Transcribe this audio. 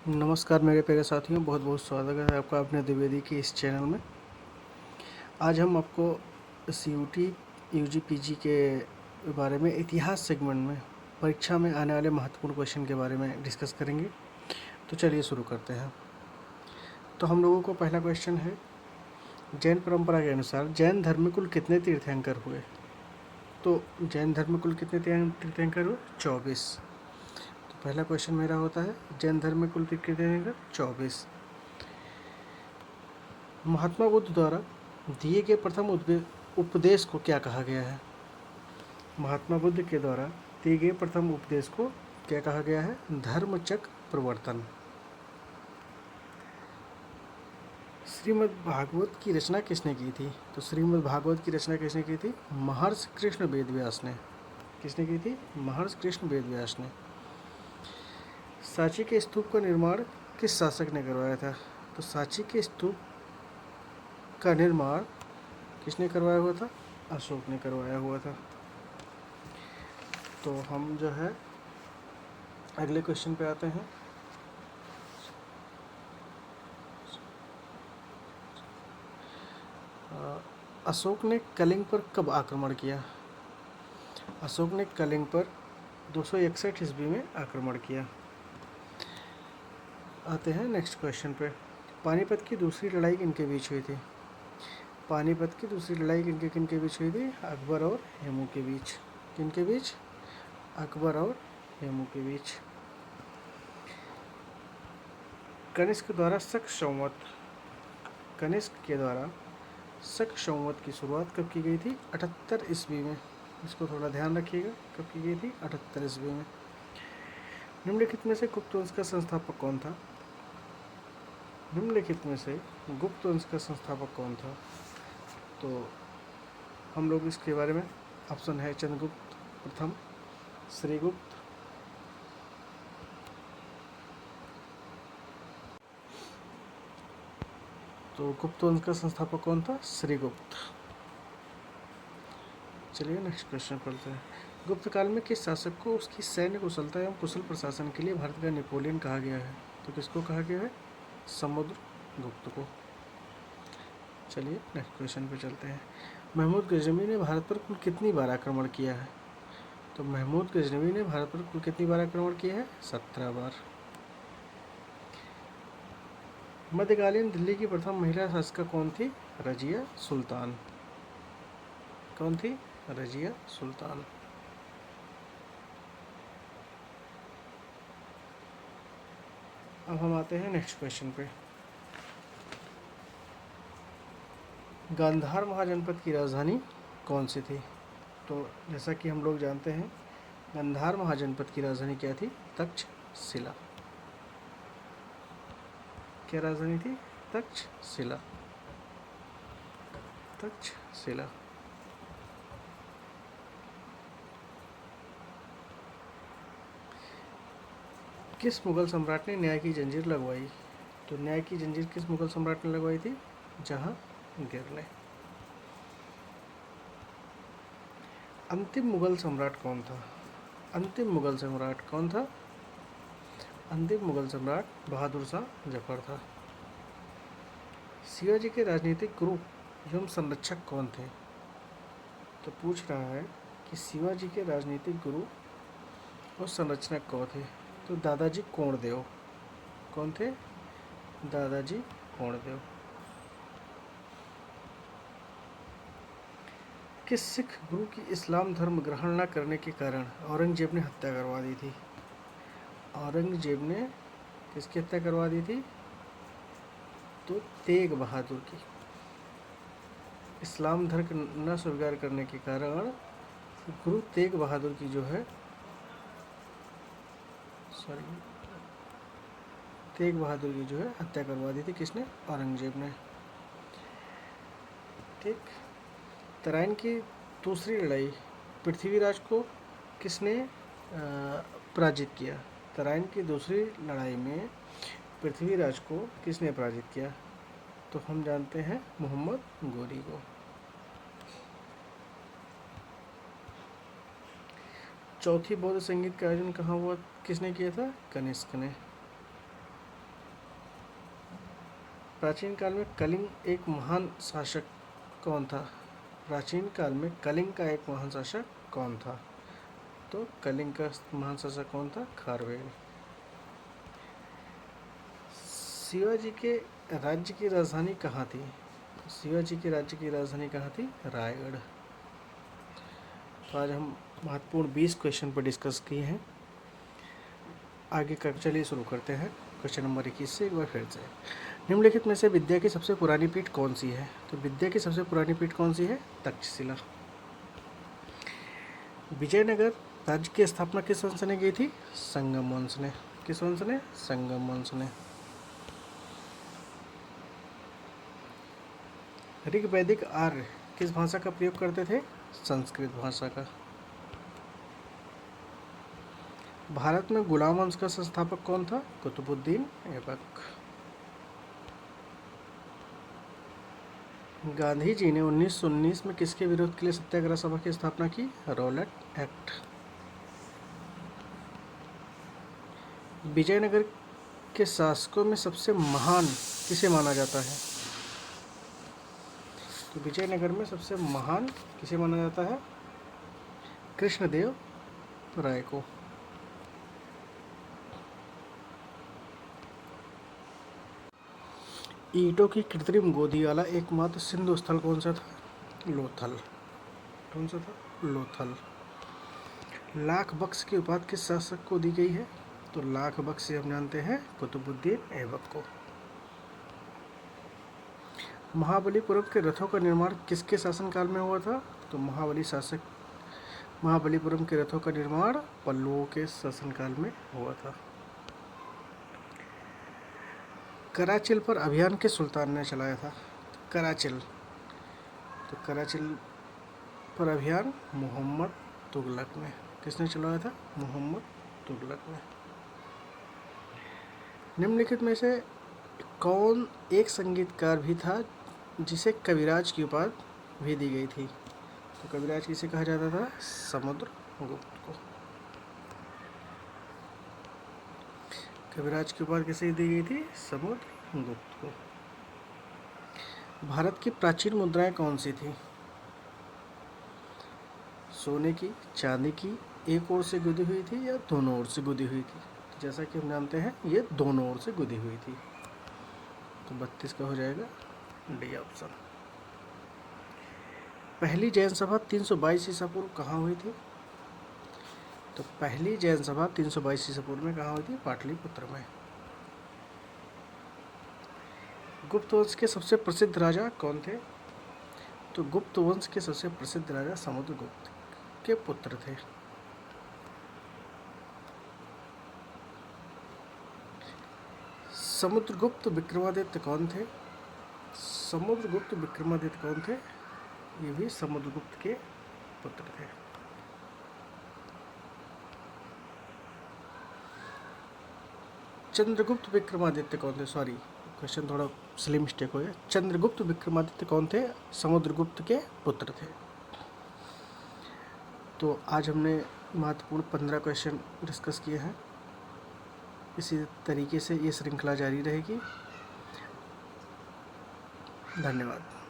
नमस्कार मेरे प्यारे साथियों, बहुत बहुत स्वागत है आपका अपने द्विवेदी के इस चैनल में। आज हम आपको सीयूटी यूजी पीजी के बारे में इतिहास सेगमेंट में परीक्षा में आने वाले महत्वपूर्ण क्वेश्चन के बारे में डिस्कस करेंगे। तो चलिए शुरू करते हैं। तो हम लोगों को पहला क्वेश्चन है, जैन परंपरा के अनुसार जैन धर्म में कुल कितने तीर्थंकर हुए? तो जैन धर्म में कुल कितने तीर्थंकर हुए? 24। तो पहला क्वेश्चन मेरा होता है, जैन धर्म में कुल तीर्थंकर 24। महात्मा बुद्ध द्वारा दिए गए प्रथम उपदेश को क्या कहा गया है? महात्मा बुद्ध के द्वारा दिए गए प्रथम उपदेश को क्या कहा गया है? धर्मचक्र प्रवर्तन। श्रीमद् भागवत की रचना किसने की थी? तो श्रीमद् भागवत की रचना किसने की थी? महर्षि कृष्ण वेदव्यास ने। किसने की थी? महर्षि कृष्ण वेदव्यास ने। सांची के स्तूप का निर्माण किस शासक ने करवाया था? तो सांची के स्तूप का निर्माण किसने करवाया हुआ था? अशोक ने करवाया हुआ था। तो हम जो है अगले क्वेश्चन पे आते हैं। अशोक ने कलिंग पर कब आक्रमण किया? अशोक ने कलिंग पर 261 ईस्वी में आक्रमण किया। आते हैं नेक्स्ट क्वेश्चन पे। पानीपत की दूसरी लड़ाई किनके बीच हुई थी? पानीपत की दूसरी लड़ाई किनके बीच हुई थी? अकबर और हेमू के बीच। किनके बीच? अकबर और हेमू के बीच। कनिष्क द्वारा शक संवत कनिष्क के द्वारा शक संवत की शुरुआत कब की गई थी? 78 ईस्वी में। इसको थोड़ा ध्यान रखिएगा, कब की गई थी? 78 ईस्वी में। निम्नलिखित में से गुप्त वंश का संस्थापक कौन था? निम्नलिखित में से गुप्त वंश का संस्थापक कौन था? तो हम लोग इसके बारे में ऑप्शन है चंद्रगुप्त प्रथम, श्रीगुप्त, तो गुप्त वंश का संस्थापक कौन था? श्रीगुप्त। चलिए नेक्स्ट क्वेश्चन पढ़ते हैं। गुप्त काल में किस शासक को उसकी सैन्य कुशलता एवं कुशल प्रशासन के लिए भारत का नेपोलियन कहा गया है? तो किसको कहा गया है? समुद्रगुप्त को। चलिए नेक्स्ट क्वेश्चन पे चलते हैं। महमूद गजनवी ने भारत पर कुल कितनी बार आक्रमण किया है? तो महमूद गजनवी ने भारत पर कुल कितनी बार आक्रमण किया है? 17 बार। मध्यकालीन दिल्ली की प्रथम महिला शासिका कौन थी? रजिया सुल्तान। कौन थी? रजिया सुल्तान। अब हम आते हैं नेक्स्ट क्वेश्चन पे। गांधार महाजनपद की राजधानी कौन सी थी? तो जैसा कि हम लोग जानते हैं, गांधार महाजनपद की राजधानी क्या थी? तक्षशिला। क्या राजधानी थी? तक्षशिला। तक्षशिला। किस मुगल सम्राट ने न्याय की जंजीर लगवाई? तो न्याय की जंजीर किस मुगल सम्राट ने लगवाई थी? जहांगीर ने। अंतिम मुगल सम्राट कौन था? अंतिम मुगल सम्राट कौन था? अंतिम मुगल सम्राट बहादुर शाह जफर था। शिवाजी के राजनीतिक गुरु एवं संरक्षक कौन थे? तो पूछ रहा है कि शिवाजी के राजनीतिक गुरु और संरक्षक कौन थे? तो दादाजी कोंडदेव। कौन थे? दादाजी कोंडदेव। किस सिख गुरु की इस्लाम धर्म ग्रहण न करने के कारण औरंगजेब ने हत्या करवा दी थी? औरंगजेब ने किसकी हत्या करवा दी थी? तो तेग बहादुर की। इस्लाम धर्म न स्वीकार करने के कारण गुरु तेग बहादुर की जो है तेग बहादुर की जो है हत्या करवा दी थी। किसने? औरंगजेब ने। ठीक। तराइन की दूसरी लड़ाई पृथ्वीराज को किसने पराजित किया? तराइन की दूसरी लड़ाई में पृथ्वीराज को किसने पराजित किया? तो हम जानते हैं मोहम्मद गोरी को। चौथी बौद्ध संगीत का आयोजन कहाँ हुआ? किसने किया था? कनिष्क ने। प्राचीन काल में कलिंग एक महान शासक कौन था? प्राचीन काल में कलिंग का एक महान शासक कौन था? तो कलिंग का महान शासक कौन था? खारवेल। शिवाजी के राज्य की राजधानी कहाँ थी? शिवाजी के राज्य की राजधानी कहाँ थी? रायगढ़। तो आज हम महत्वपूर्ण 20 क्वेश्चन पर डिस्कस किए हैं। आगे का चलिए शुरू करते हैं क्वेश्चन नंबर 21 से एक बार फिर से। निम्नलिखित में से विद्या की सबसे पुरानी पीठ कौन सी है? तो विद्या की सबसे पुरानी पीठ कौन सी है? तक्षशिला। विजयनगर राज्य की स्थापना किस वंश ने की थी? संगम वंश ने। किस वंश ने? संगम वंश ने। ऋग वैदिक आर्य किस भाषा का प्रयोग करते थे? संस्कृत भाषा का। भारत में गुलाम वंश का संस्थापक कौन था? कुतुबुद्दीन ऐबक। गांधी जी ने 1919 में किसके विरोध के लिए सत्याग्रह सभा की स्थापना की? Rowlatt act. विजयनगर के शासकों में सबसे महान किसे माना जाता है? तो विजयनगर में सबसे महान किसे माना जाता है? कृष्णदेव राय को। ईंटों की कृत्रिम गोदी वाला एकमात्र सिंधु स्थल कौन सा था? लोथल। कौन सा था? लोथल। लाख बख्श की उपाधि किस शासक को दी गई है? तो लाख बख्श से हम जानते हैं कुतुबुद्दीन ऐबक को। महाबलीपुरम के रथों का निर्माण किसके शासनकाल में हुआ था? तो महाबलीपुरम के रथों का निर्माण पल्लवों के शासनकाल में हुआ था। कराचिल पर अभियान किस सुल्तान ने चलाया था? कराचिल पर अभियान मोहम्मद तुगलक ने। किसने चलाया था? मोहम्मद तुगलक ने। निम्नलिखित में से कौन एक संगीतकार भी था जिसे कविराज की उपाधि भी दी गई थी? तो कविराज किसे कहा जाता था? समुद्रगुप्त को। कविराज की उपाधि किसे दी गई थी? समुद्रगुप्त को। भारत की प्राचीन मुद्राएं कौन सी थी? सोने की, चांदी की, एक ओर से गुदी हुई थी या दोनों ओर से गुदी हुई थी? जैसा कि हम जानते हैं ये दोनों ओर से गुदी हुई थी। तो 32 का हो जाएगा डी ऑप्शन। पहली जैन सभा 322 ईसा पूर्व कहाँ हुई थी? तो पहली जैन सभा 322 ईसा पूर्व में कहाँ हुई थी? पाटलिपुत्र में। गुप्त वंश के सबसे प्रसिद्ध राजा कौन थे? तो गुप्त वंश के सबसे प्रसिद्ध राजा समुद्रगुप्त के पुत्र थे। समुद्रगुप्त विक्रमादित्य कौन थे? समुद्रगुप्त विक्रमादित्य कौन थे? ये भी समुद्रगुप्त के पुत्र थे। चंद्रगुप्त विक्रमादित्य कौन थे? सॉरी, क्वेश्चन थोड़ा स्ली मिस्टेक हो गया। चंद्रगुप्त विक्रमादित्य कौन थे? समुद्रगुप्त के पुत्र थे। तो आज हमने महत्वपूर्ण 15 क्वेश्चन डिस्कस किए हैं। इसी तरीके से ये श्रृंखला जारी रहेगी। धन्यवाद।